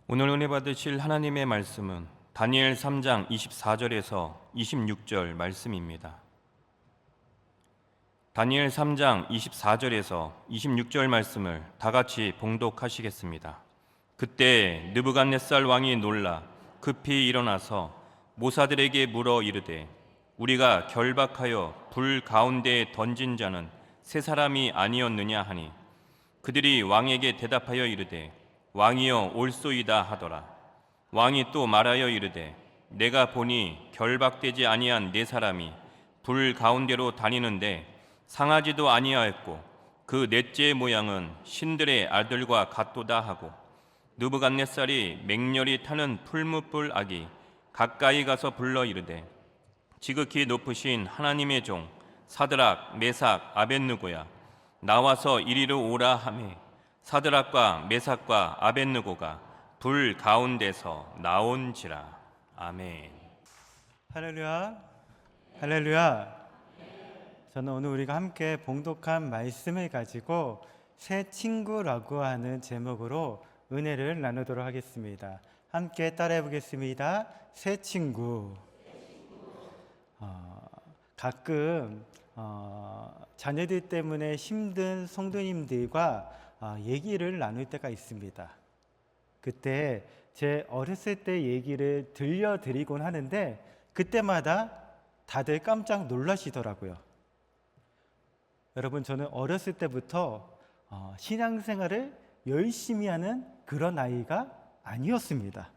오늘 은혜 받으실 하나님의 말씀은 다니엘 3장 24절에서 26절 말씀입니다. 다니엘 3장 24절에서 26절 말씀을 다 같이 봉독하시겠습니다. 그때 느부갓네살 왕이 놀라 급히 일어나서 모사들에게 물어 이르되 우리가 결박하여 불 가운데에 던진 자는 세 사람이 아니었느냐 하니 그들이 왕에게 대답하여 이르되 왕이여 올소이다 하더라. 왕이 또 말하여 이르되 내가 보니 결박되지 아니한 네 사람이 불 가운데로 다니는데 상하지도 아니하였고 그 넷째의 모양은 신들의 아들과 같도다 하고 느부갓네살이 맹렬히 타는 풀무불 아기 가까이 가서 불러 이르되 지극히 높으신 하나님의 종 사드락 메삭 아벳느고야 나와서 이리로 오라 하매 사드락과 메삭과 아벳느고가 불 가운데서 나온지라. 아멘. 할렐루야, 할렐루야. 저는 오늘 우리가 함께 봉독한 말씀을 가지고 새 친구라고 하는 제목으로 은혜를 나누도록 하겠습니다. 함께 따라해 보겠습니다. 새 친구. 가끔 자녀들 때문에 힘든 성도님들과 얘기를 나눌 때가 있습니다. 그때 제 어렸을 때 얘기를 들려드리곤 하는데 그때마다 다들 깜짝 놀라시더라고요. 여러분, 저는 어렸을 때부터 신앙생활을 열심히 하는 그런 아이가 아니었습니다.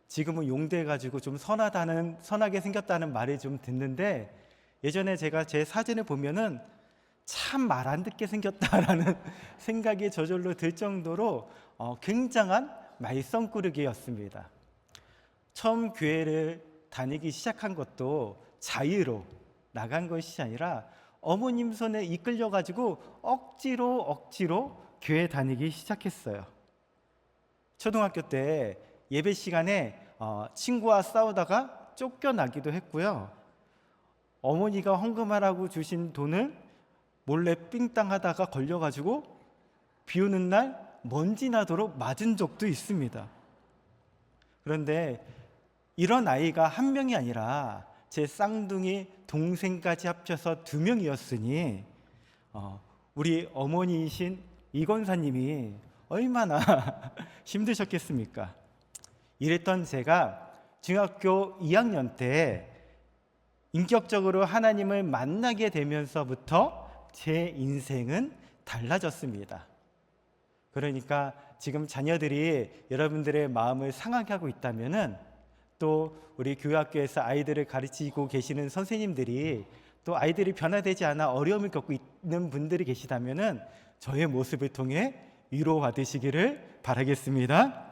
지금은 용대해가지고 좀 선하게 생겼다는 말을 좀 듣는데 예전에 제가 제 사진을 보면은 참 말 안 듣게 생겼다라는 생각이 저절로 들 정도로 굉장한 말썽꾸러기였습니다. 처음 교회를 다니기 시작한 것도 자유로 나간 것이 아니라 어머님 손에 이끌려가지고 억지로 교회 다니기 시작했어요. 초등학교 때 예배 시간에 친구와 싸우다가 쫓겨나기도 했고요. 어머니가 헌금하라고 주신 돈을 몰래 삥땅 하다가 걸려가지고 비 오는 날 먼지 나도록 맞은 적도 있습니다. 그런데 이런 아이가 한 명이 아니라 제 쌍둥이 동생까지 합쳐서 2명이었으니 우리 어머니이신 이건사님이 얼마나 힘드셨겠습니까? 이랬던 제가 중학교 2학년 때 인격적으로 하나님을 만나게 되면서부터 제 인생은 달라졌습니다. 그러니까 지금 자녀들이 여러분들의 마음을 상하게 하고 있다면은 또 우리 교회학교에서 아이들을 가르치고 계시는 선생님들이 또 아이들이 변화되지 않아 어려움을 겪고 있는 분들이 계시다면은 저의 모습을 통해 위로받으시기를 바라겠습니다.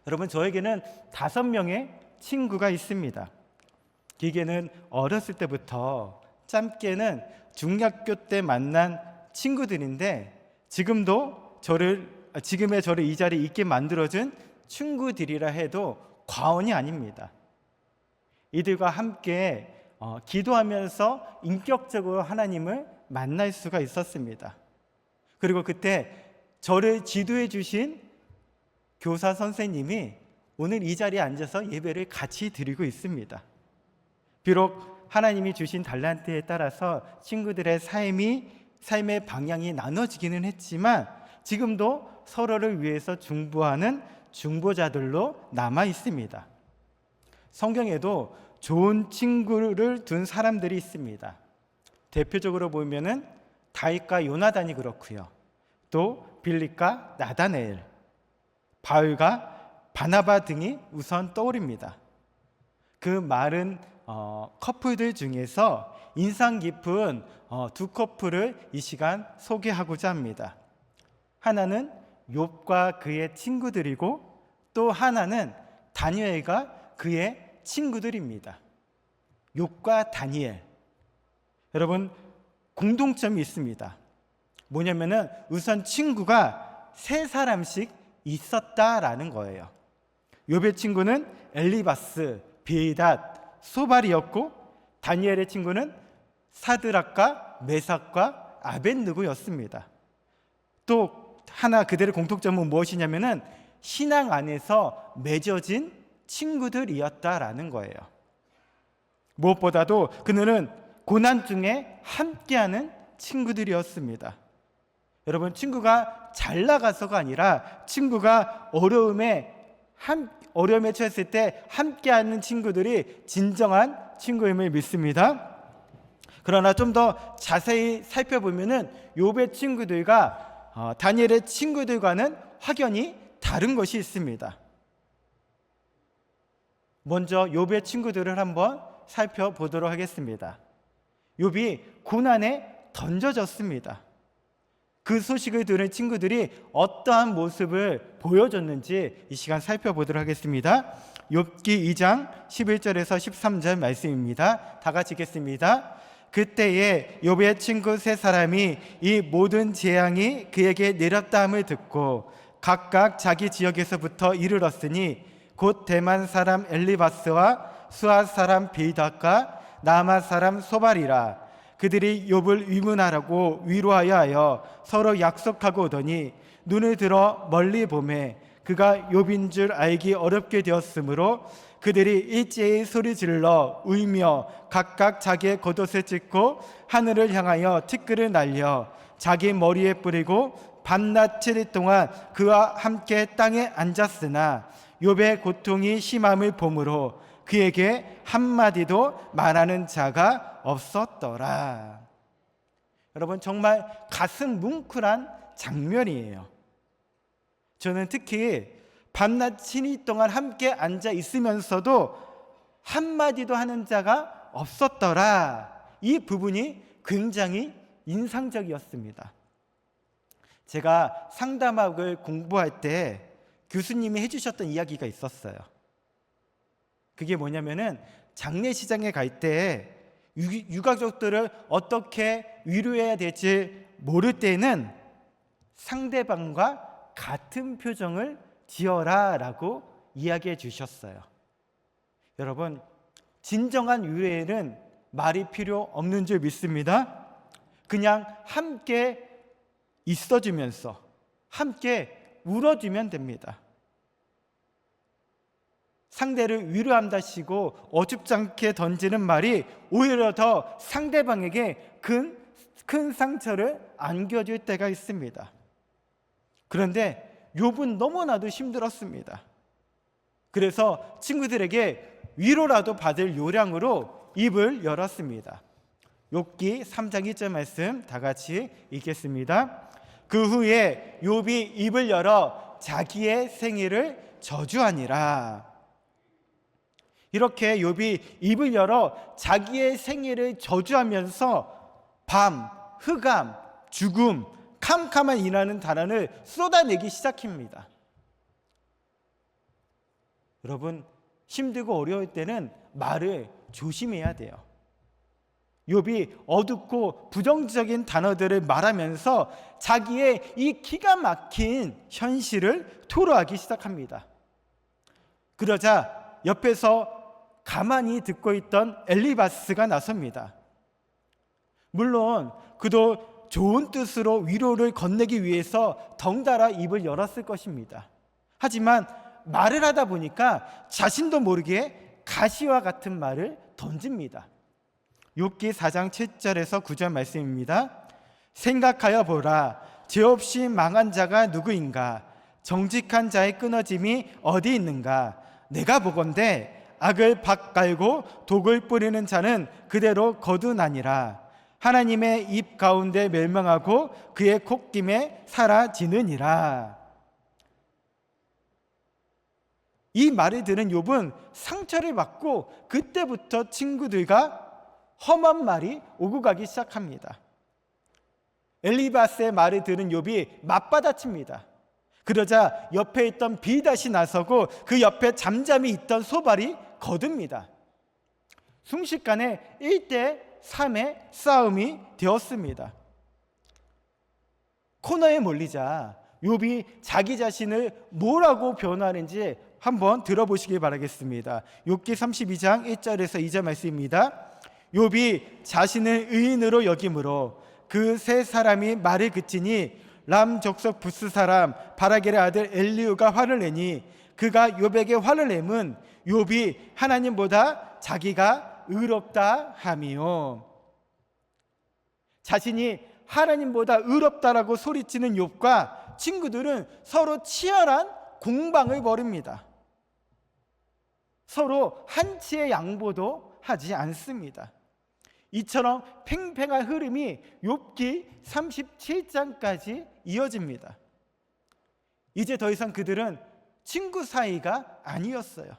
여러분, 저에게는 5명의 친구가 있습니다. 길게는 어렸을 때부터, 짧게는 중학교 때 만난 친구들인데 지금의 저를 이 자리에 있게 만들어준 친구들이라 해도 과언이 아닙니다. 이들과 함께 기도하면서 인격적으로 하나님을 만날 수가 있었습니다. 그리고 그때 저를 지도해 주신 교사 선생님이 오늘 이 자리에 앉아서 예배를 같이 드리고 있습니다. 비록 하나님이 주신 달란트에 따라서 친구들의 삶의 방향이 나눠지기는 했지만 지금도 서로를 위해서 중보하는 중보자들로 남아 있습니다. 성경에도 좋은 친구를 둔 사람들이 있습니다. 대표적으로 보면은 다윗과 요나단이 그렇고요. 또 빌립과 나다네엘, 바울과 바나바 등이 우선 떠오릅니다. 그 많은 커플들 중에서 인상 깊은 2커플을 이 시간 소개하고자 합니다. 하나는 욥과 그의 친구들이고 또 하나는 다니엘과 그의 친구들입니다. 욥과 다니엘, 여러분 공동점이 있습니다. 뭐냐면은 우선 친구가 3사람씩 있었다라는 거예요. 욥의 친구는 엘리바스, 빌닷, 소발이었고 다니엘의 친구는 사드락과 메삭과 아벳느고였습니다. 또 하나 그들의 공통점은 무엇이냐면은 신앙 안에서 맺어진 친구들이었다라는 거예요. 무엇보다도 그들은 고난 중에 함께하는 친구들이었습니다. 여러분, 친구가 잘 나가서가 아니라 친구가 어려움에 처했을 때 함께하는 친구들이 진정한 친구임을 믿습니다. 그러나 좀 더 자세히 살펴보면은 욥의 친구들과 다니엘의 친구들과는 확연히 다른 것이 있습니다. 먼저 욥의 친구들을 한번 살펴보도록 하겠습니다. 욥이 고난에 던져졌습니다. 그 소식을 들은 친구들이 어떠한 모습을 보여줬는지 이 시간 살펴보도록 하겠습니다. 욥기 2장 11절에서 13절 말씀입니다. 다 같이 읽겠습니다. 그때에 욥의 친구 세 사람이 이 모든 재앙이 그에게 내렸다함을 듣고 각각 자기 지역에서부터 이르렀으니 곧 대만 사람 엘리바스와 수아 사람 빌닷과 나마 사람 소발이라. 그들이 욥을 위문하라고 위로하여 하여 서로 약속하고 오더니 눈을 들어 멀리 보매 그가 욥인 줄 알기 어렵게 되었으므로 그들이 일제히 소리 질러 울며 각각 자기의 겉옷을 찢고 하늘을 향하여 티끌을 날려 자기 머리에 뿌리고 밤낮 7일 동안 그와 함께 땅에 앉았으나 욥의 고통이 심함을 보므로 그에게 한마디도 말하는 자가 없었더라. 여러분, 정말 가슴 뭉클한 장면이에요. 저는 특히 밤낮 7일 동안 함께 앉아 있으면서도 한마디도 하는 자가 없었더라. 이 부분이 굉장히 인상적이었습니다. 제가 상담학을 공부할 때 교수님이 해주셨던 이야기가 있었어요. 그게 뭐냐면은 장례시장에 갈 때 유가족들을 어떻게 위로해야 될지 모를 때는 상대방과 같은 표정을 지어라 라고 이야기해 주셨어요. 여러분, 진정한 위로에는 말이 필요 없는 줄 믿습니다. 그냥 함께 있어주면서 함께 울어주면 됩니다. 상대를 위로한다시고 어줍지 않게 던지는 말이 오히려 더 상대방에게 큰 상처를 안겨줄 때가 있습니다. 그런데 욥은 너무나도 힘들었습니다. 그래서 친구들에게 위로라도 받을 요량으로 입을 열었습니다. 욥기 3장 1절 말씀 다 같이 읽겠습니다. 그 후에 욥이 입을 열어 자기의 생일을 저주하니라. 이렇게 욥이 입을 열어 자기의 생일을 저주하면서 밤, 흑암, 죽음, 캄캄한 이라는 단어를 쏟아내기 시작합니다. 여러분, 힘들고 어려울 때는 말을 조심해야 돼요. 욥이 어둡고 부정적인 단어들을 말하면서 자기의 이 기가 막힌 현실을 토로하기 시작합니다. 그러자 옆에서 가만히 듣고 있던 엘리바스가 나섭니다. 물론 그도 좋은 뜻으로 위로를 건네기 위해서 덩달아 입을 열었을 것입니다. 하지만 말을 하다 보니까 자신도 모르게 가시와 같은 말을 던집니다. 욥기 4장 7절에서 9절 말씀입니다. 생각하여 보라, 죄 없이 망한 자가 누구인가? 정직한 자의 끊어짐이 어디 있는가? 내가 보건대 악을 밭갈고 독을 뿌리는 자는 그대로 거두나니라. 하나님의 입 가운데 멸망하고 그의 콧김에 사라지느니라. 이 말을 들은 욥은 상처를 받고 그때부터 친구들과 험한 말이 오고 가기 시작합니다. 엘리바스의 말을 들은 욥이 맞받아칩니다. 그러자 옆에 있던 빌닷이 나서고 그 옆에 잠잠히 있던 소발이 거둡니다. 순식간에 1대3의 싸움이 되었습니다. 코너에 몰리자 욥이 자기 자신을 뭐라고 변호하는지 한번 들어보시길 바라겠습니다. 욥기 32장 1절에서 2절 말씀입니다. 욥이 자신을 의인으로 여김으로 그 세 사람이 말을 그치니 람 족속 부스 사람 바라겔의 아들 엘리우가 화를 내니 그가 욥에게 화를 내면 욥이 하나님보다 자기가 의롭다 함이요. 자신이 하나님보다 의롭다라고 소리치는 욥과 친구들은 서로 치열한 공방을 벌입니다. 서로 한치의 양보도 하지 않습니다. 이처럼 팽팽한 흐름이 욥기 37장까지 이어집니다. 이제 더 이상 그들은 친구 사이가 아니었어요.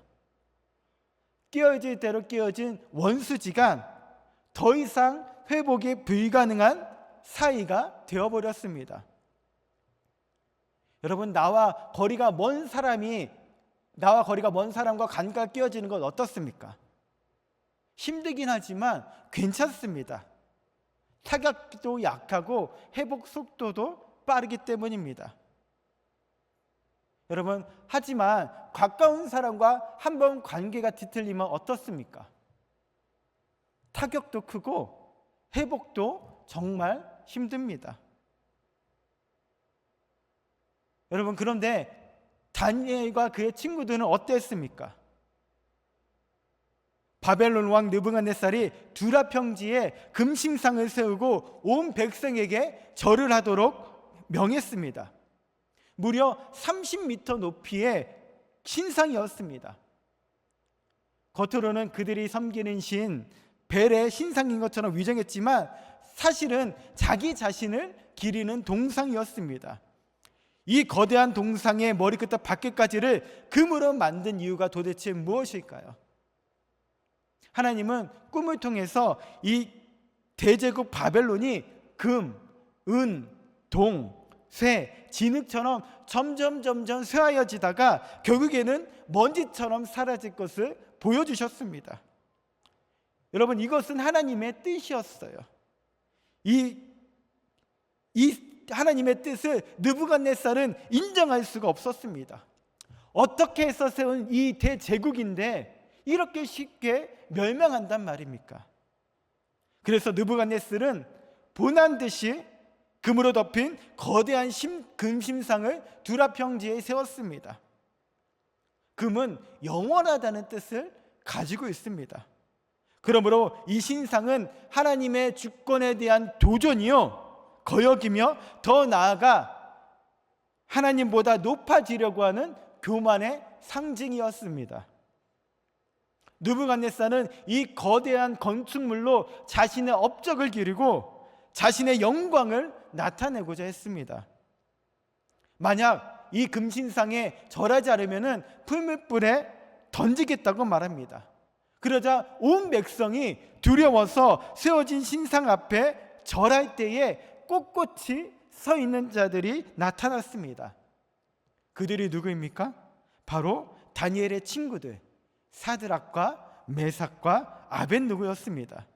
끼어질 대로 끼어진 원수지간, 더 이상 회복이 불가능한 사이가 되어버렸습니다. 여러분, 나와 거리가 먼 사람과 관계가 끼어지는 건 어떻습니까? 힘들긴 하지만 괜찮습니다. 타격도 약하고 회복 속도도 빠르기 때문입니다. 여러분, 하지만 가까운 사람과 한번 관계가 뒤틀리면 어떻습니까? 타격도 크고 회복도 정말 힘듭니다. 여러분, 그런데 다니엘과 그의 친구들은 어땠습니까? 바벨론 왕 느부갓네살이 두라 평지에 금신상을 세우고 온 백성에게 절을 하도록 명했습니다. 무려 30m 높이의 신상이었습니다. 겉으로는 그들이 섬기는 신 벨의 신상인 것처럼 위장했지만 사실은 자기 자신을 기리는 동상이었습니다. 이 거대한 동상의 머리끝부터 발끝까지를 금으로 만든 이유가 도대체 무엇일까요? 하나님은 꿈을 통해서 이 대제국 바벨론이 금, 은, 동, 쇠, 진흙처럼 점점 쇠하여지다가 결국에는 먼지처럼 사라질 것을 보여주셨습니다. 여러분, 이것은 하나님의 뜻이었어요. 이 하나님의 뜻을 느부갓네살은 인정할 수가 없었습니다. 어떻게 해서 세운 이 대제국인데 이렇게 쉽게 멸망한단 말입니까? 그래서 느부갓네살은 보난 듯이 금으로 덮인 거대한 금심상을 두라 평지에 세웠습니다. 금은 영원하다는 뜻을 가지고 있습니다. 그러므로 이 신상은 하나님의 주권에 대한 도전이요, 거역이며 더 나아가 하나님보다 높아지려고 하는 교만의 상징이었습니다. 느부갓네살은 이 거대한 건축물로 자신의 업적을 기리고 자신의 영광을 나타내고자 했습니다. 만약 이 금신상에 절하지 않으면 풀무불에 던지겠다고 말합니다. 그러자 온 백성이 두려워서 세워진 신상 앞에 절할 때에 꼿꼿이 서 있는 자들이 나타났습니다. 그들이 누구입니까? 바로 다니엘의 친구들 사드락과 메삭과 아벳느고였습니다.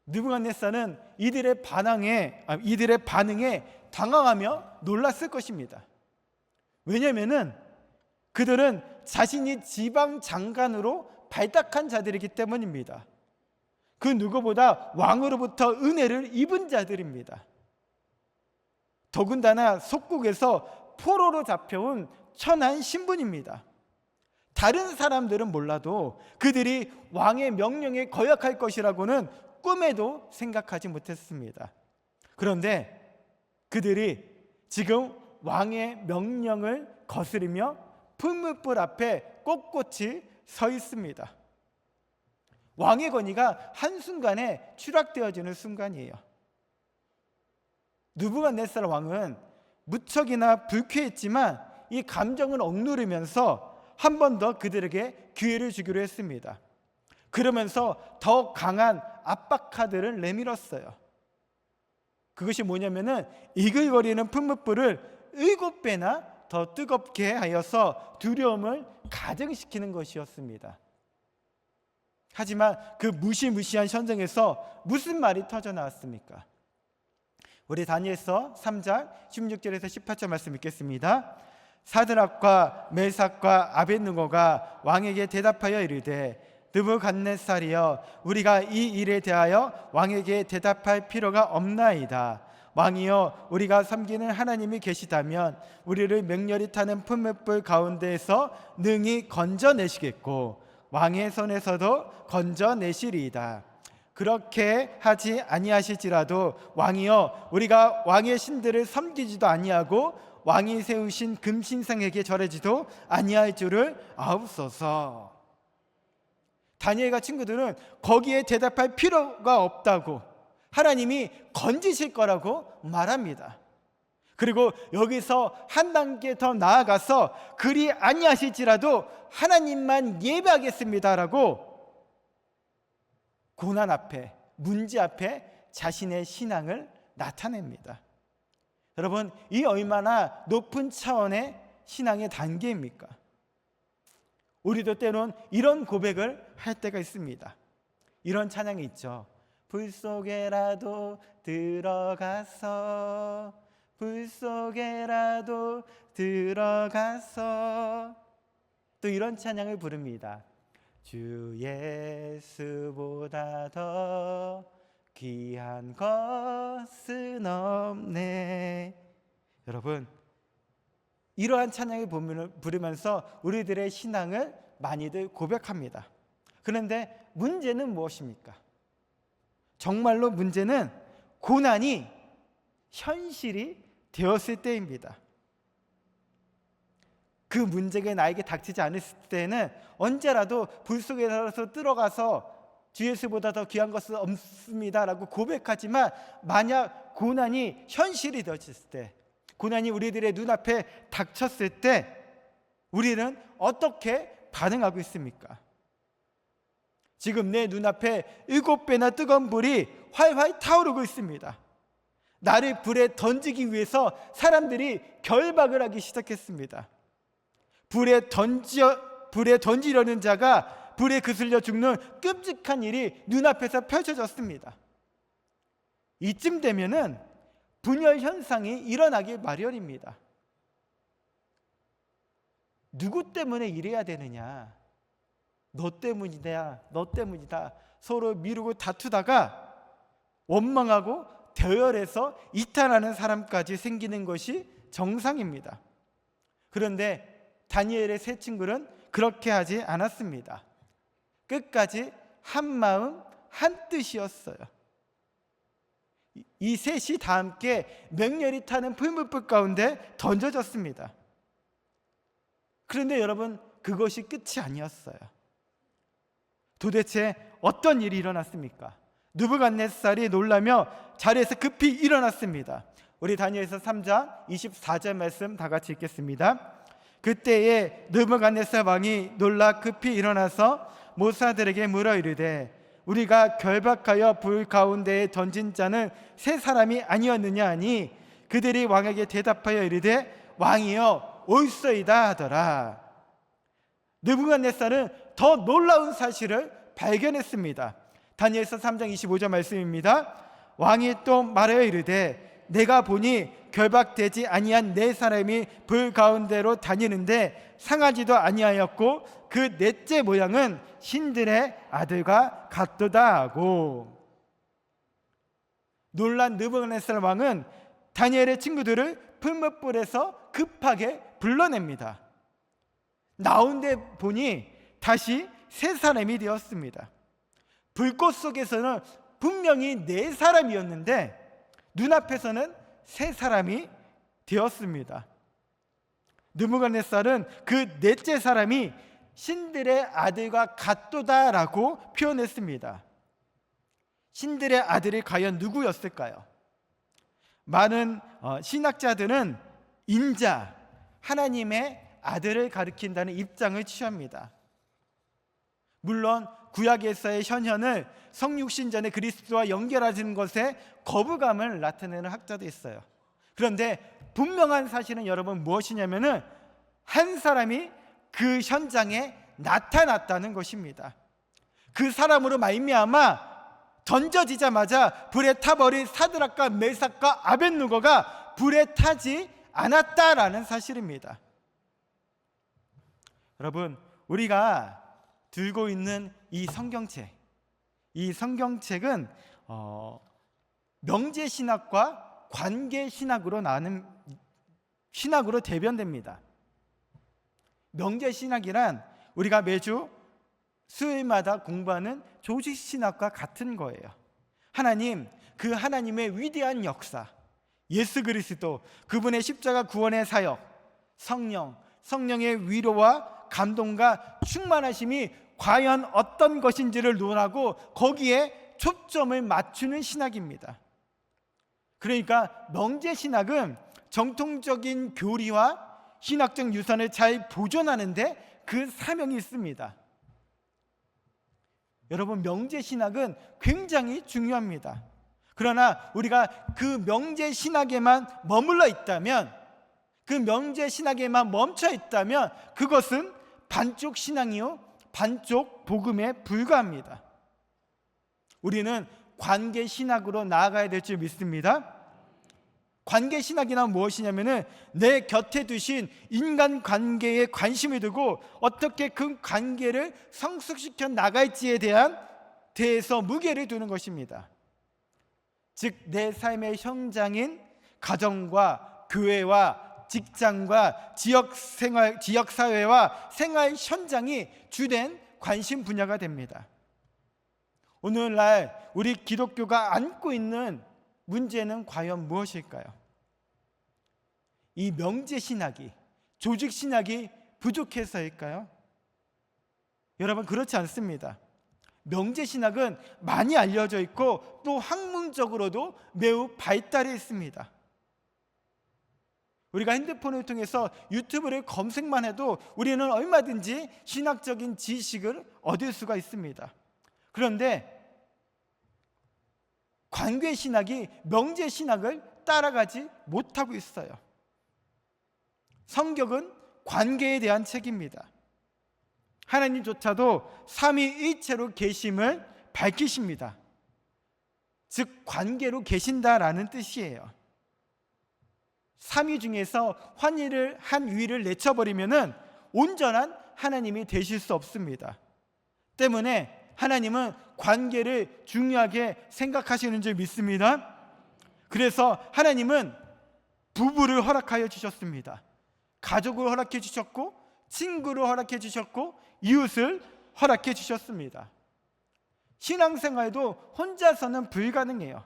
느부갓네살은 이들의 반응에 당황하며 놀랐을 것입니다. 왜냐하면 그들은 자신이 지방 장관으로 발탁한 자들이기 때문입니다. 그 누구보다 왕으로부터 은혜를 입은 자들입니다. 더군다나 속국에서 포로로 잡혀온 천한 신분입니다. 다른 사람들은 몰라도 그들이 왕의 명령에 거역할 것이라고는 꿈에도 생각하지 못했습니다. 그런데 그들이 지금 왕의 명령을 거스르며 풀무불 앞에 꼿꼿이 서 있습니다. 왕의 권위가 한순간에 추락되어지는 순간이에요. 느부갓네살 왕은 무척이나 불쾌했지만 이 감정을 억누르면서 한 번 더 그들에게 기회를 주기로 했습니다. 그러면서 더 강한 압박 카드를 내밀었어요. 그것이 뭐냐면은 이글거리는 풀무불을 7배나 더 뜨겁게 하여서 두려움을 가증시키는 것이었습니다. 하지만 그 무시무시한 현장에서 무슨 말이 터져 나왔습니까? 우리 다니엘서 3장 16절에서 18절 말씀 읽겠습니다. 사드락과 메삭과 아벳느고가 왕에게 대답하여 이르되 느부갓네살이여, 우리가 이 일에 대하여 왕에게 대답할 필요가 없나이다. 왕이여 우리가 섬기는 하나님이 계시다면 우리를 맹렬히 타는 풀무불 가운데에서 능히 건져내시겠고 왕의 손에서도 건져내시리이다. 그렇게 하지 아니하실지라도 왕이여 우리가 왕의 신들을 섬기지도 아니하고 왕이 세우신 금신상에게 절하지도 아니할 줄을 아옵소서. 다니엘과 친구들은 거기에 대답할 필요가 없다고 하나님이 건지실 거라고 말합니다. 그리고 여기서 한 단계 더 나아가서 그리 아니하실지라도 하나님만 예배하겠습니다라고 고난 앞에, 문제 앞에 자신의 신앙을 나타냅니다. 여러분, 이 얼마나 높은 차원의 신앙의 단계입니까? 우리도 때론 이런 고백을 할 때가 있습니다. 이런 찬양이 있죠. 불 속에라도 들어가서, 불 속에라도 들어가서. 또 이런 찬양을 부릅니다. 주 예수보다 더 귀한 것은 없네. 여러분, 이러한 찬양을 부르면서 우리들의 신앙을 많이들 고백합니다. 그런데 문제는 무엇입니까? 정말로 문제는 고난이 현실이 되었을 때입니다. 그 문제가 나에게 닥치지 않았을 때는 언제라도 불 속에서 들어가서 주 예수보다 더 귀한 것은 없습니다라고 고백하지만, 만약 고난이 현실이 되었을 때, 고난이 우리들의 눈앞에 닥쳤을 때 우리는 어떻게 반응하고 있습니까? 지금 내 눈앞에 7배나 뜨거운 불이 활활 타오르고 있습니다. 나를 불에 던지기 위해서 사람들이 결박을 하기 시작했습니다. 불에 던지려는 자가 불에 그슬려 죽는 끔찍한 일이 눈앞에서 펼쳐졌습니다. 이쯤 되면은 분열 현상이 일어나기 마련입니다. 누구 때문에 이래야 되느냐? 너 때문이다, 너 때문이다. 서로 미루고 다투다가 원망하고 대열해서 이탈하는 사람까지 생기는 것이 정상입니다. 그런데 다니엘의 세 친구는 그렇게 하지 않았습니다. 끝까지 한 마음 한 뜻이었어요. 이 셋이 다 함께 맹렬히 타는 풀무불 가운데 던져졌습니다. 그런데 여러분, 그것이 끝이 아니었어요. 도대체 어떤 일이 일어났습니까? 느부갓네살이 놀라며 자리에서 급히 일어났습니다. 우리 다니엘서 3장 24절 말씀 다 같이 읽겠습니다. 그때에 느부갓네살 왕이 놀라 급히 일어나서 모사들에게 물어 이르되 우리가 결박하여 불 가운데에 던진 자는 세 사람이 아니었느냐 하니 그들이 왕에게 대답하여 이르되 왕이여 옳소이다 하더라. 느부갓네살은 더 놀라운 사실을 발견했습니다. 다니엘서 3장 25절 말씀입니다. 왕이 또 말하여 이르되 내가 보니 결박되지 아니한 네 사람이 불 가운데로 다니는데 상하지도 아니하였고 그 넷째 모양은 신들의 아들과 같도다 하고, 놀란 느부갓네살 왕은 다니엘의 친구들을 풀무불에서 급하게 불러냅니다. 나온데 보니 다시 세 사람이 되었습니다. 불꽃 속에서는 분명히 네 사람이었는데 눈앞에서는 세 사람이 되었습니다. 느부갓네살은 그 넷째 사람이 신들의 아들과 같도다라고 표현했습니다. 신들의 아들이 과연 누구였을까요? 많은 신학자들은 인자, 하나님의 아들을 가리킨다는 입장을 취합니다. 물론 구약에서의 현현을 성육신전의 그리스도와 연결하는 것에 거부감을 나타내는 학자도 있어요. 그런데 분명한 사실은 여러분 무엇이냐면은 한 사람이 그 현장에 나타났다는 것입니다. 그 사람으로 말미암아 던져지자마자 불에 타버린 사드락과 메삭과 아벳느고가 불에 타지 않았다라는 사실입니다. 여러분, 우리가 들고 있는 이 성경책은 명제신학과 관계 신학으로 대변됩니다. 명제 신학이란 우리가 매주 수요일마다 공부하는 조직 신학과 같은 거예요. 하나님, 그 하나님의 위대한 역사, 예수 그리스도, 그분의 십자가 구원의 사역, 성령의 위로와 감동과 충만하심이 과연 어떤 것인지를 논하고 거기에 초점을 맞추는 신학입니다. 그러니까 명제 신학은 정통적인 교리와 신학적 유산을 잘 보존하는데 그 사명이 있습니다. 여러분, 명제 신학은 굉장히 중요합니다. 그러나 우리가 그 명제 신학에만 머물러 있다면, 그 명제 신학에만 멈춰 있다면 그것은 반쪽 신앙이요, 반쪽 복음에 불과합니다. 우리는 관계 신학으로 나아가야 될 줄 믿습니다. 관계 신학이란 무엇이냐면은 내 곁에 두신 인간 관계에 관심을 두고 어떻게 그 관계를 성숙시켜 나갈지에 대해서 무게를 두는 것입니다. 즉, 내 삶의 현장인 가정과 교회와 직장과 지역사회와 생활 현장이 주된 관심 분야가 됩니다. 오늘날 우리 기독교가 안고 있는 문제는 과연 무엇일까요? 이 명제 신학이, 조직 신학이 부족해서일까요? 여러분, 그렇지 않습니다. 명제 신학은 많이 알려져 있고 또 학문적으로도 매우 발달해 있습니다. 우리가 핸드폰을 통해서 유튜브를 검색만 해도 우리는 얼마든지 신학적인 지식을 얻을 수가 있습니다. 그런데 관계 신학이 명제 신학을 따라가지 못하고 있어요. 성경은 관계에 대한 책입니다. 하나님조차도 삼위일체로 계심을 밝히십니다. 즉, 관계로 계신다라는 뜻이에요. 삼위 중에서 환희를 한 위를 내쳐버리면은 온전한 하나님이 되실 수 없습니다. 때문에 하나님은 관계를 중요하게 생각하시는 줄 믿습니다. 그래서 하나님은 부부를 허락하여 주셨습니다. 가족을 허락해 주셨고, 친구를 허락해 주셨고, 이웃을 허락해 주셨습니다. 신앙생활도 혼자서는 불가능해요.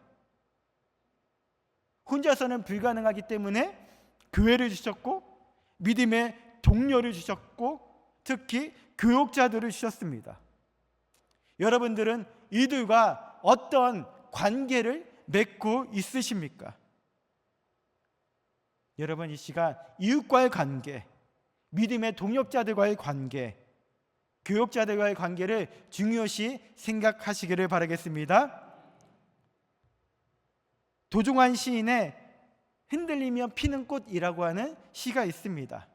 혼자서는 불가능하기 때문에 교회를 주셨고, 믿음의 동료를 주셨고, 특히 교육자들을 주셨습니다. 여러분들은 이들과 어떤 관계를 맺고 있으십니까? 여러분, 이 시간 이웃과의 관계, 믿음의 동역자들과의 관계, 교육자들과의 관계를 중요시 생각하시기를 바라겠습니다. 도종환 시인의 흔들리며 피는 꽃이라고 하는 시가 있습니다.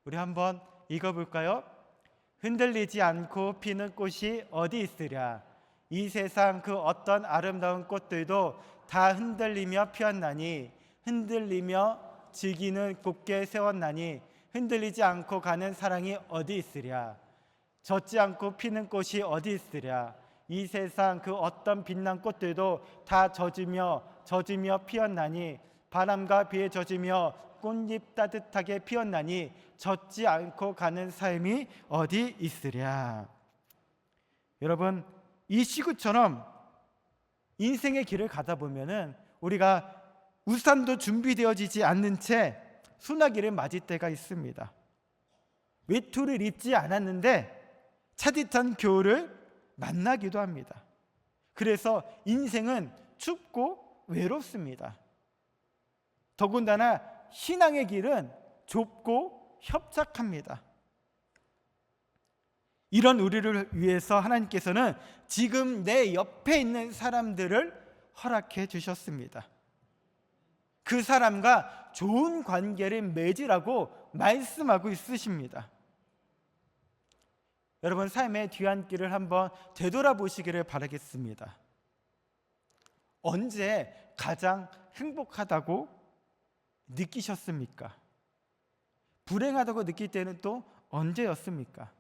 우리 한번 읽어볼까요? 흔들리지 않고 피는 꽃이 어디 있으랴. 이 세상 그 어떤 아름다운 꽃들도 다 흔들리며 피었나니, 흔들리며 즐기는 곱게 세웠나니, 흔들리지 않고 가는 사랑이 어디 있으랴. 젖지 않고 피는 꽃이 어디 있으랴. 이 세상 그 어떤 빛난 꽃들도 다 젖으며 피었나니, 바람과 비에 젖으며 꽃잎 따뜻하게 피었나니, 젖지 않고 가는 삶이 어디 있으랴. 여러분, 이 시구처럼 인생의 길을 가다 보면은 우리가 우산도 준비되어지지 않는 채 소나기를 맞을 때가 있습니다. 외투를 입지 않았는데 차디찬 겨울을 만나기도 합니다. 그래서 인생은 춥고 외롭습니다. 더군다나 신앙의 길은 좁고 협착합니다. 이런 우리를 위해서 하나님께서는 지금 내 옆에 있는 사람들을 허락해 주셨습니다. 그 사람과 좋은 관계를 맺으라고 말씀하고 있으십니다. 여러분, 삶의 뒤안길을 한번 되돌아보시기를 바라겠습니다. 언제 가장 행복하다고 느끼셨습니까? 불행하다고 느낄 때는 또 언제였습니까?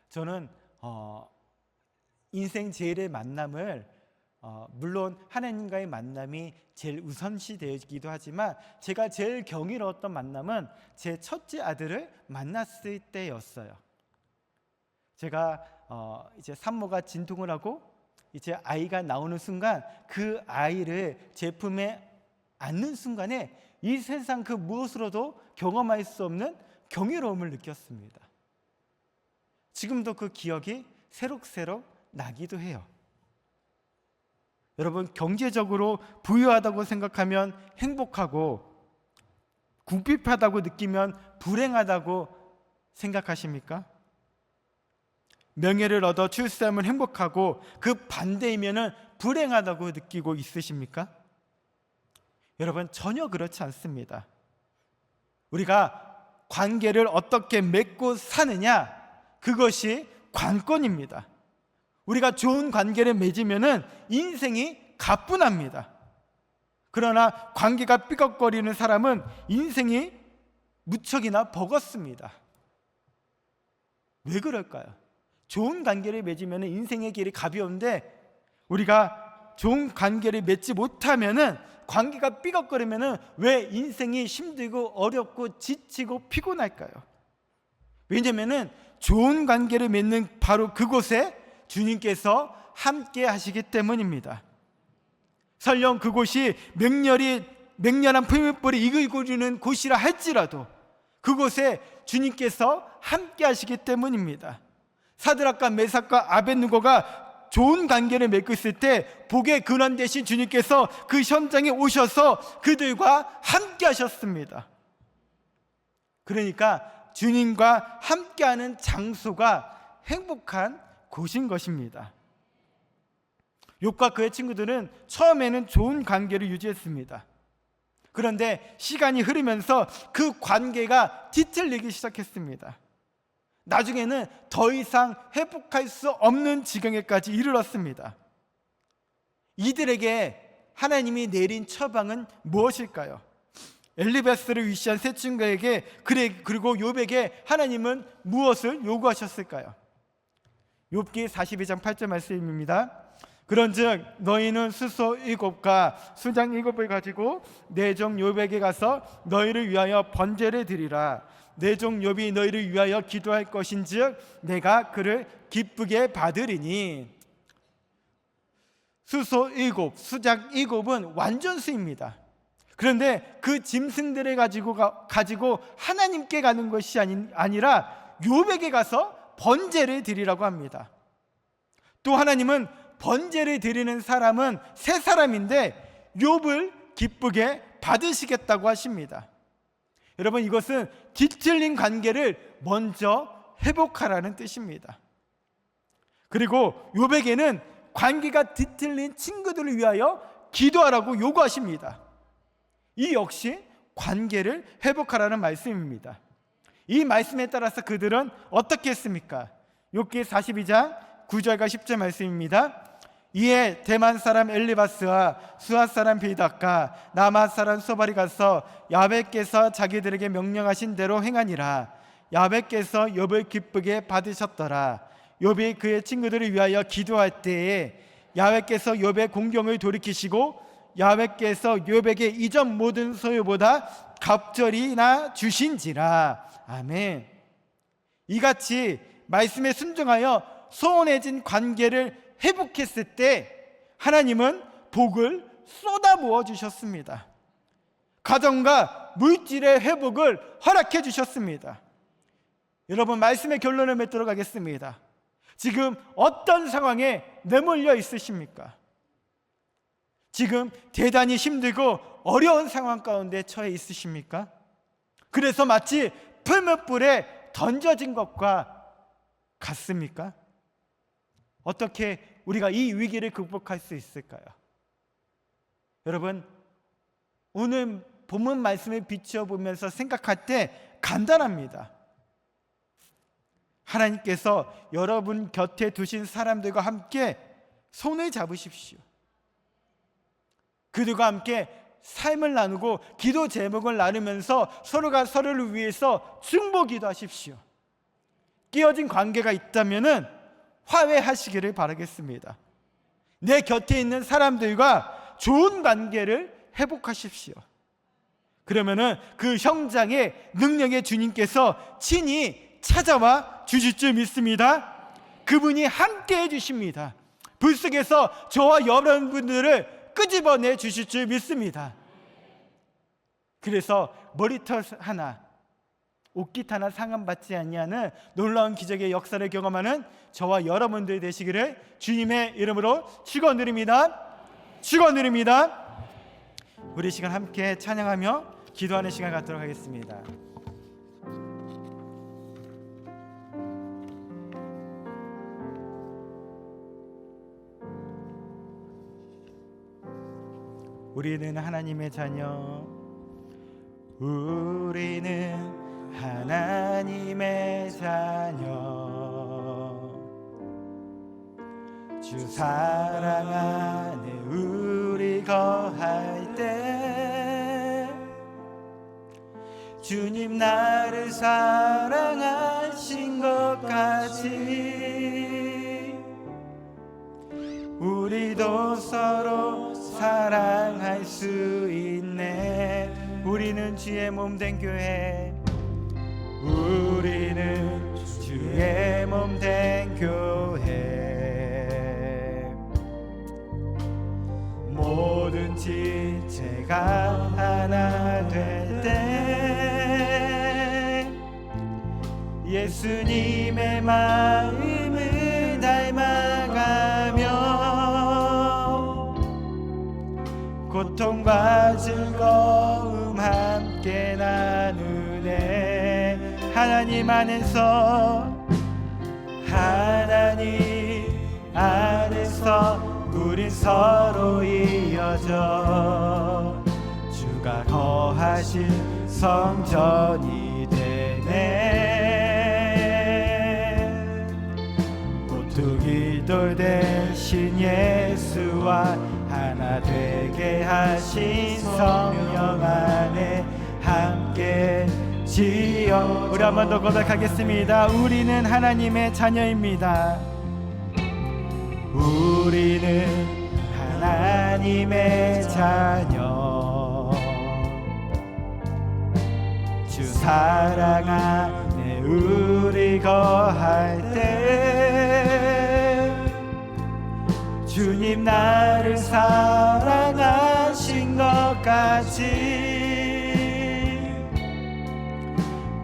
저는 인생 제일의 만남을 물론 하나님과의 만남이 제일 우선시 되기도 하지만 제가 제일 경이로웠던 만남은 제 첫째 아들을 만났을 때였어요. 제가 이제 산모가 진통을 하고 이제 아이가 나오는 순간 그 아이를 제 품에 안는 순간에 이 세상 그 무엇으로도 경험할 수 없는 경이로움을 느꼈습니다. 지금도 그 기억이 새록새록 나기도 해요. 여러분, 경제적으로 부유하다고 생각하면 행복하고 궁핍하다고 느끼면 불행하다고 생각하십니까? 명예를 얻어 출세하면 행복하고 그 반대이면은 불행하다고 느끼고 있으십니까? 여러분, 전혀 그렇지 않습니다. 우리가 관계를 어떻게 맺고 사느냐, 그것이 관건입니다. 우리가 좋은 관계를 맺으면은 인생이 가뿐합니다. 그러나 관계가 삐걱거리는 사람은 인생이 무척이나 버겁습니다. 왜 그럴까요? 좋은 관계를 맺으면 인생의 길이 가벼운데 우리가 좋은 관계를 맺지 못하면은 관계가 삐걱거리면은 왜 인생이 힘들고 어렵고 지치고 피곤할까요? 왜냐면은 좋은 관계를 맺는 바로 그곳에 주님께서 함께 하시기 때문입니다. 설령 그곳이 맹렬한 풀무불이 이글거리는 곳이라 할지라도 그곳에 주님께서 함께 하시기 때문입니다. 사드락과 메삭과 아벳느고가 좋은 관계를 맺고 있을 때 복의 근원 되신 주님께서 그 현장에 오셔서 그들과 함께 하셨습니다. 그러니까 주님과 함께하는 장소가 행복한 곳인 것입니다. 욥과 그의 친구들은 처음에는 좋은 관계를 유지했습니다. 그런데 시간이 흐르면서 그 관계가 뒤틀리기 시작했습니다. 나중에는 더 이상 회복할 수 없는 지경에까지 이르렀습니다. 이들에게 하나님이 내린 처방은 무엇일까요? 엘리바스를 위시한 세 친구에게 그리고 욥에게 하나님은 무엇을 요구하셨을까요? 욥기 42장 8절 말씀입니다. 그런즉 너희는 수소 7과 수장 7을 가지고 내 종 욥에게 가서 너희를 위하여 번제를 드리라. 내 종 욥이 너희를 위하여 기도할 것인즉 내가 그를 기쁘게 받으리니. 수소 7, 수장 7은 완전수입니다. 그런데 그 짐승들을 가지고 하나님께 가는 것이 아니라 욥에게 가서 번제를 드리라고 합니다. 또 하나님은 번제를 드리는 사람은 세 사람인데 욥을 기쁘게 받으시겠다고 하십니다. 여러분, 이것은 뒤틀린 관계를 먼저 회복하라는 뜻입니다. 그리고 욥에게는 관계가 뒤틀린 친구들을 위하여 기도하라고 요구하십니다. 이 역시 관계를 회복하라는 말씀입니다. 이 말씀에 따라서 그들은 어떻게 했습니까? 욥기 42장 9절과 10절 말씀입니다. 이에 대만 사람 엘리바스와 수아 사람 빌닷과 나마 사람 소발이 가서 야훼께서 자기들에게 명령하신 대로 행하니라. 야훼께서 욥을 기쁘게 받으셨더라. 욥이 그의 친구들을 위하여 기도할 때에 야훼께서 욥의 공경을 돌이키시고 야훼께서 욥에게 이전 모든 소유보다 갑절이나 주신지라. 아멘. 이같이 말씀에 순종하여 소원해진 관계를 회복했을 때 하나님은 복을 쏟아부어 주셨습니다. 가정과 물질의 회복을 허락해 주셨습니다. 여러분, 말씀의 결론을 맺도록 하겠습니다. 지금 어떤 상황에 내몰려 있으십니까? 지금 대단히 힘들고 어려운 상황 가운데 처해 있으십니까? 그래서 마치 풀무불에 던져진 것과 같습니까? 어떻게 우리가 이 위기를 극복할 수 있을까요? 여러분, 오늘 본문 말씀을 비춰보면서 생각할 때 간단합니다. 하나님께서 여러분 곁에 두신 사람들과 함께 손을 잡으십시오. 그들과 함께 삶을 나누고 기도 제목을 나누면서 서로가 서로를 위해서 중보기도 하십시오. 깨어진 관계가 있다면은 화해하시기를 바라겠습니다. 내 곁에 있는 사람들과 좋은 관계를 회복하십시오. 그러면은 그 현장에 능력의 주님께서 친히 찾아와 주실 줄 믿습니다. 그분이 함께 해주십니다. 불 속에서 저와 여러분들을 끄집어내 주실 줄 믿습니다. 그래서 머리털 하나, 옷깃 하나 상함받지 아니하는 놀라운 기적의 역사를 경험하는 저와 여러분들 되시기를 주님의 이름으로 축원드립니다. 축원드립니다. 우리 시간 함께 찬양하며 기도하는 시간 갖도록 하겠습니다. 우리는 하나님의 자녀, 우리는 하나님의 자녀, 주 사랑 안에 우리 거할 때 주님 나를 사랑하신 것 같이 우리도 서로 사랑할 수 있네. 우리는 주의 몸된 교회, 우리는 주의 몸된 교회, 모든 지체가 하나 될 때 예수님의 마음을 닮아가며 고통과 즐거움 함께 나누네. 하나님 안에서, 하나님 안에서 우린 서로 이어져 주가 거하실 성전이 되네. 모퉁이 돌 대신 예수와 하나 되게 하신 성령 안에 함께 지어. 우리 한 번 더 고백하겠습니다. 우리는 하나님의 자녀입니다. 우리는 하나님의 자녀, 주 사랑 안에 우리 거할 때 주님 나를 사랑하신 것 같이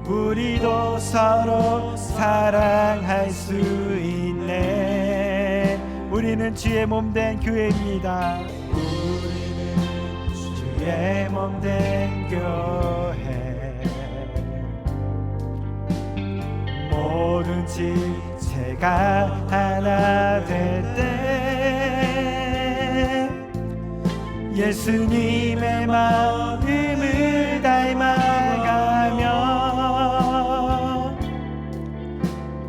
우리도 서로 사랑할 수 있네. 우리는 주의 몸된 교회입니다. 우리는 주의 몸된 교회, 모든 지체가 하나 될 때 예수님의 마음을 닮아가며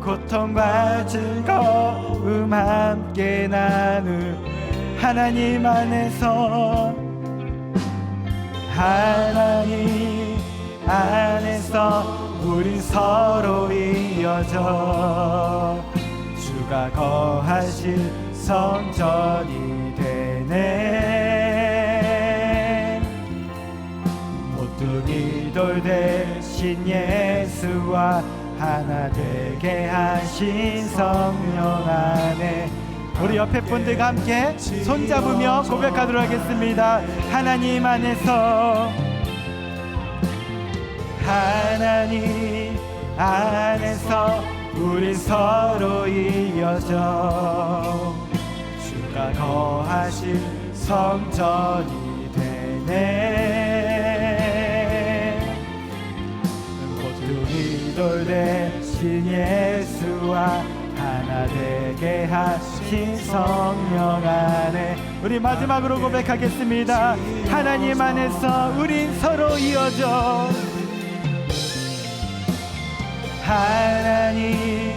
고통과 즐거움 함께 나누. 하나님 안에서, 하나님 안에서 우린 서로 이어져 주가 거하실 성전이 되네. 모퉁이 돌 대신 예수와 하나 되게 하신 성령 안에. 우리 옆에 분들과 함께 손잡으며 고백하도록 하겠습니다. 하나님 안에서, 하나님 안에서 우리 서로 이어져 주가 거하실 성전이 되네. 모퉁이 돌 대신 예수와 하나 되게 하신 성령 안에. 우리 마지막으로 고백하겠습니다. 하나님 안에서 우린 서로 이어져, 하나님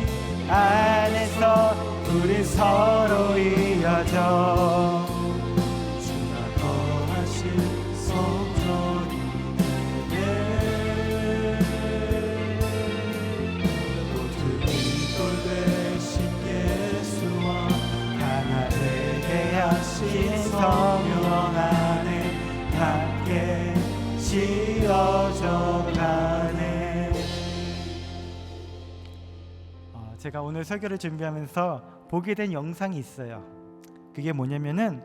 안에서 우리 서로 이어져 주가 거하실 성전이 되네. 모퉁이 돌 대신 예수와 하나 되게 하신 제가 오늘 설교를 준비하면서 보게 된 영상이 있어요. 그게 뭐냐면은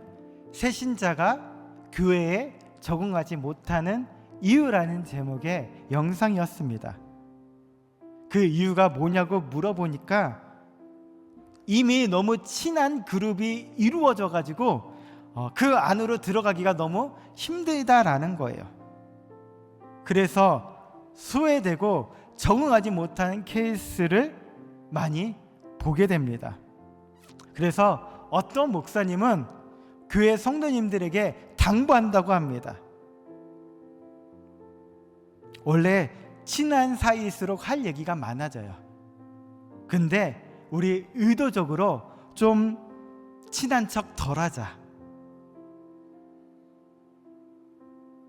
새신자가 교회에 적응하지 못하는 이유라는 제목의 영상이었습니다. 그 이유가 뭐냐고 물어보니까 이미 너무 친한 그룹이 이루어져 가지고 그 안으로 들어가기가 너무 힘들다라는 거예요. 그래서 소외되고 적응하지 못하는 케이스를 많이 보게 됩니다. 그래서 어떤 목사님은 교회 성도님들에게 당부한다고 합니다. 원래 친한 사이일수록 할 얘기가 많아져요. 근데 우리 의도적으로 좀 친한 척 덜 하자.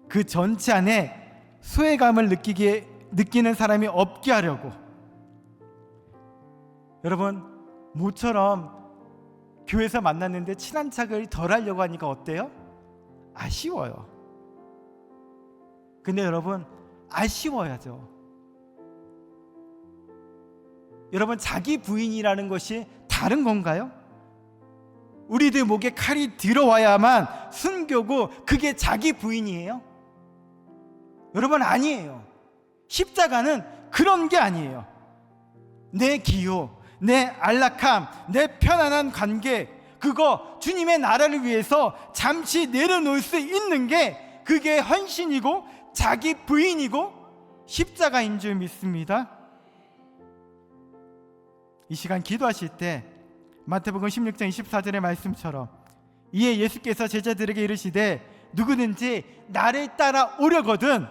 그 전체 안에 소외감을 느끼는 사람이 없게 하려고. 여러분, 모처럼 교회에서 만났는데 친한 척을 덜 하려고 하니까 어때요? 아쉬워요. 근데 여러분, 아쉬워야죠. 여러분, 자기 부인이라는 것이 다른 건가요? 우리들 목에 칼이 들어와야만 순교고 그게 자기 부인이에요? 여러분, 아니에요. 십자가는 그런 게 아니에요. 내 기호, 내 안락함, 내 편안한 관계, 그거 주님의 나라를 위해서 잠시 내려놓을 수 있는 게 그게 헌신이고 자기 부인이고 십자가인 줄 믿습니다. 이 시간 기도하실 때 마태복음 16장 24절의 말씀처럼 이에 예수께서 제자들에게 이르시되 누구든지 나를 따라 오려거든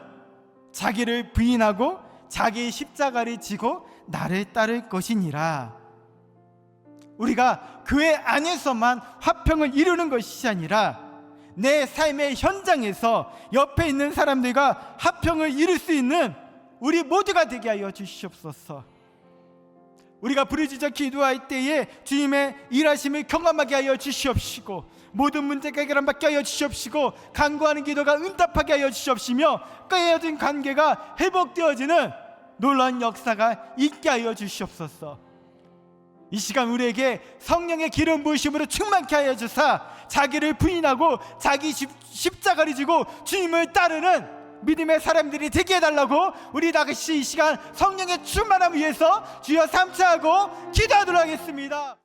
자기를 부인하고 자기의 십자가를 지고 나를 따를 것이니라. 우리가 교회 안에서만 화평을 이루는 것이 아니라 내 삶의 현장에서 옆에 있는 사람들과 화평을 이룰 수 있는 우리 모두가 되게 하여 주시옵소서. 우리가 부르짖어 기도할 때에 주님의 일하심을 경험하게 하여 주시옵시고 모든 문제가 해결받게 하여 주시옵시고 간구하는 기도가 응답하게 하여 주시옵시며 깨어진 관계가 회복되어지는 놀라운 역사가 있게 하여 주시옵소서. 이 시간 우리에게 성령의 기름 부으심으로 충만케 하여 주사 자기를 부인하고 자기 십자가를 지고 주님을 따르는 믿음의 사람들이 되게 해달라고 우리 다같이 이 시간 성령의 충만함을 위해서 주여 삼차하고 기도하도록 하겠습니다.